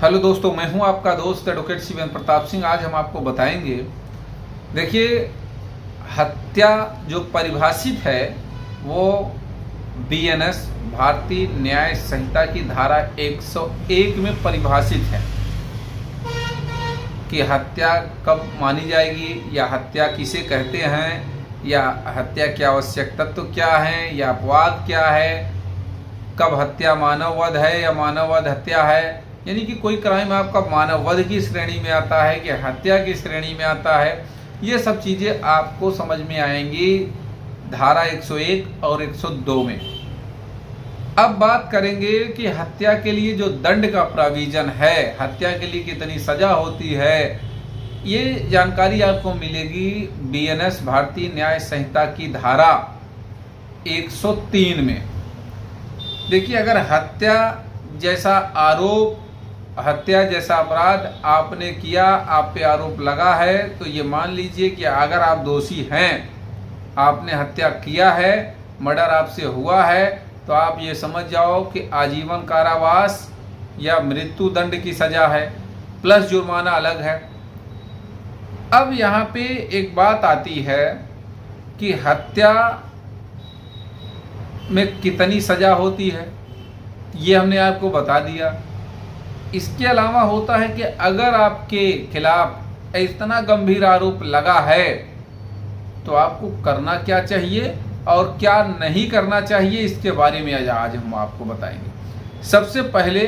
Hello दोस्तों, मैं हूं आपका दोस्त एडवोकेट शिवेंद्र प्रताप सिंह। आज हम आपको बताएंगे, देखिए, हत्या जो परिभाषित है वो बीएनएस भारतीय न्याय संहिता की धारा 101 में परिभाषित है कि हत्या कब मानी जाएगी या हत्या किसे कहते हैं या हत्या के आवश्यक तत्व क्या हैं या अपवाद क्या है, कब हत्या मानव वध है या मानव वध हत्या है। यानी कि कोई क्राइम आपका मानव वध की श्रेणी में आता है कि हत्या की श्रेणी में आता है, ये सब चीज़ें आपको समझ में आएंगी धारा 101 और 102 में। अब बात करेंगे कि हत्या के लिए जो दंड का प्रोविजन है, हत्या के लिए कितनी सजा होती है, ये जानकारी आपको मिलेगी बीएनएस भारतीय न्याय संहिता की धारा 103 में। देखिए, अगर हत्या जैसा आरोप, हत्या जैसा अपराध आपने किया, आप पे आरोप लगा है, तो ये मान लीजिए कि अगर आप दोषी हैं, आपने हत्या किया है, मर्डर आपसे हुआ है, तो आप ये समझ जाओ कि आजीवन कारावास या मृत्यु दंड की सजा है, प्लस जुर्माना अलग है। अब यहाँ पे एक बात आती है कि हत्या में कितनी सजा होती है, ये हमने आपको बता दिया। इसके अलावा होता है कि अगर आपके खिलाफ इतना गंभीर आरोप लगा है तो आपको करना क्या चाहिए और क्या नहीं करना चाहिए, इसके बारे में आज हम आपको बताएंगे। सबसे पहले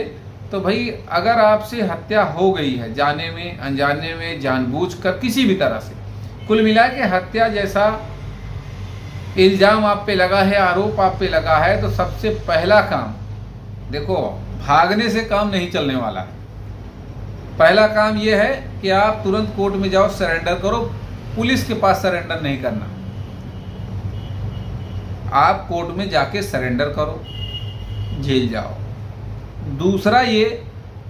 तो भाई, अगर आपसे हत्या हो गई है, जाने में, अनजाने में, जानबूझकर, किसी भी तरह से, कुल मिला के हत्या जैसा इल्जाम आप पे लगा है, आरोप आप पे लगा है, तो सबसे पहला काम, देखो, भागने से काम नहीं चलने वाला है। पहला काम यह है कि आप तुरंत कोर्ट में जाओ, सरेंडर करो। पुलिस के पास सरेंडर नहीं करना, आप कोर्ट में जाके सरेंडर करो, जेल जाओ। दूसरा ये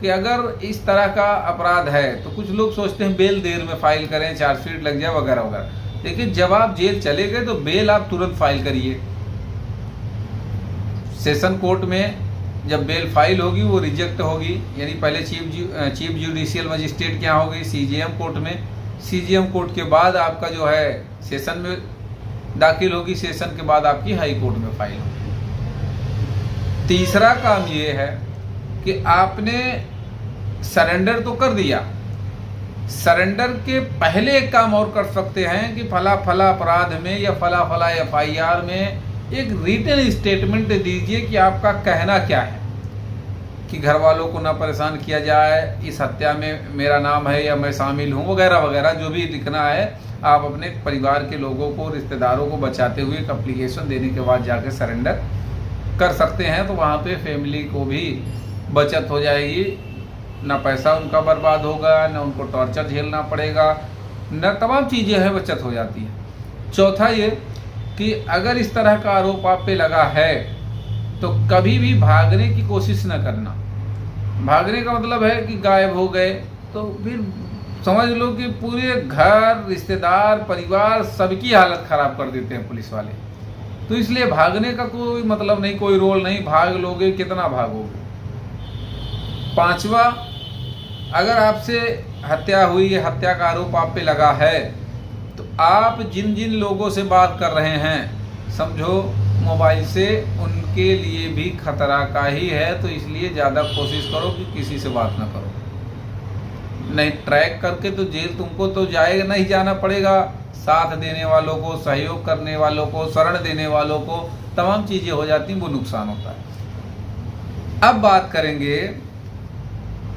कि अगर इस तरह का अपराध है तो कुछ लोग सोचते हैं बेल देर में फाइल करें, चार्जशीट लग जाए वगैरह वगैरह, लेकिन जब आप जेल चले गए तो बेल आप तुरंत फाइल करिए। सेशन कोर्ट में जब बेल फाइल होगी वो रिजेक्ट होगी, यानी पहले चीफ जुडिशियल मजिस्ट्रेट के यहाँ होगी, सीजेएम कोर्ट में, सीजेएम कोर्ट के बाद आपका जो है सेशन में दाखिल होगी, सेशन के बाद आपकी हाई कोर्ट में फाइल होगी। तीसरा काम ये है कि आपने सरेंडर तो कर दिया, सरेंडर के पहले एक काम और कर सकते हैं कि फला फला अपराध में या फला फला एफआईआर में एक रिटन स्टेटमेंट दीजिए कि आपका कहना क्या है, कि घर वालों को ना परेशान किया जाए, इस हत्या में मेरा नाम है या मैं शामिल हूँ, वगैरह वगैरह, जो भी लिखना है आप अपने परिवार के लोगों को, रिश्तेदारों को बचाते हुए एक एप्लीकेशन देने के बाद जाके सरेंडर कर सकते हैं। तो वहाँ पे फैमिली को भी बचत हो जाएगी, ना पैसा उनका बर्बाद होगा, ना उनको टॉर्चर झेलना पड़ेगा, न तमाम चीज़ें हैं बचत हो जाती हैं। चौथा ये कि अगर इस तरह का आरोप आप पे लगा है तो कभी भी भागने की कोशिश न करना। भागने का मतलब है कि गायब हो गए तो फिर समझ लो कि पूरे घर, रिश्तेदार, परिवार, सबकी हालत खराब कर देते हैं पुलिस वाले। तो इसलिए भागने का कोई मतलब नहीं, कोई रोल नहीं, भाग लोगे कितना भागोगे। पांचवा, अगर आपसे हत्या हुई है, हत्या का आरोप आप पे लगा है, तो आप जिन जिन लोगों से बात कर रहे हैं, समझो मोबाइल से, उनके लिए भी खतरा का ही है। तो इसलिए ज़्यादा कोशिश करो कि किसी से बात ना करो, नहीं ट्रैक करके तो जेल तुमको तो जाएगा, नहीं जाना पड़ेगा। साथ देने वालों को, सहयोग करने वालों को, शरण देने वालों को, तमाम चीज़ें हो जाती हैं, वो नुकसान होता है। अब बात करेंगे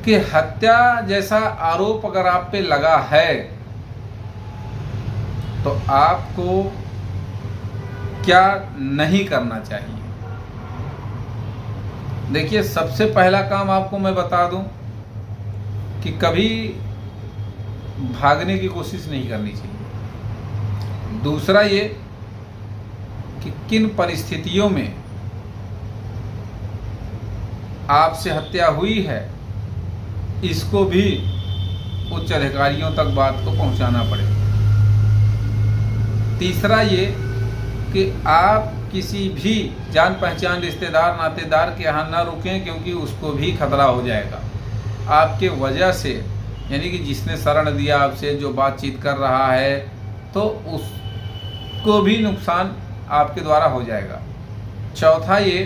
कि हत्या जैसा आरोप अगर आप पे लगा है तो आपको क्या नहीं करना चाहिए। देखिए, सबसे पहला काम आपको मैं बता दूं कि कभी भागने की कोशिश नहीं करनी चाहिए। दूसरा ये कि किन परिस्थितियों में आपसे हत्या हुई है, इसको भी उच्च अधिकारियों तक बात को पहुंचाना पड़ेगा। तीसरा ये कि आप किसी भी जान पहचान रिश्तेदार, नातेदार के यहाँ न रुकें, क्योंकि उसको भी खतरा हो जाएगा। आपके वजह से, यानी कि जिसने शरण दिया आपसे, जो बातचीत कर रहा है, तो उसको भी नुकसान आपके द्वारा हो जाएगा। चौथा ये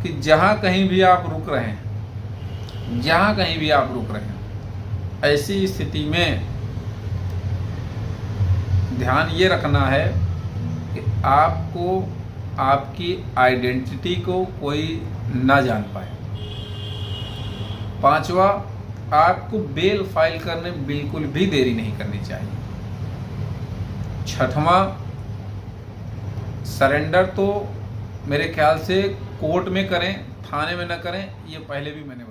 कि जहाँ कहीं भी आप रुक रहे हैं, जहाँ कहीं भी आप रुक रहे हैं, ऐसी स्थिति में ध्यान ये रखना है कि आपको आपकी आइडेंटिटी को कोई ना जान पाए। पांचवा, आपको बेल फाइल करने में बिल्कुल भी देरी नहीं करनी चाहिए। छठवां, सरेंडर तो मेरे ख्याल से कोर्ट में करें, थाने में न करें, ये पहले भी मैंने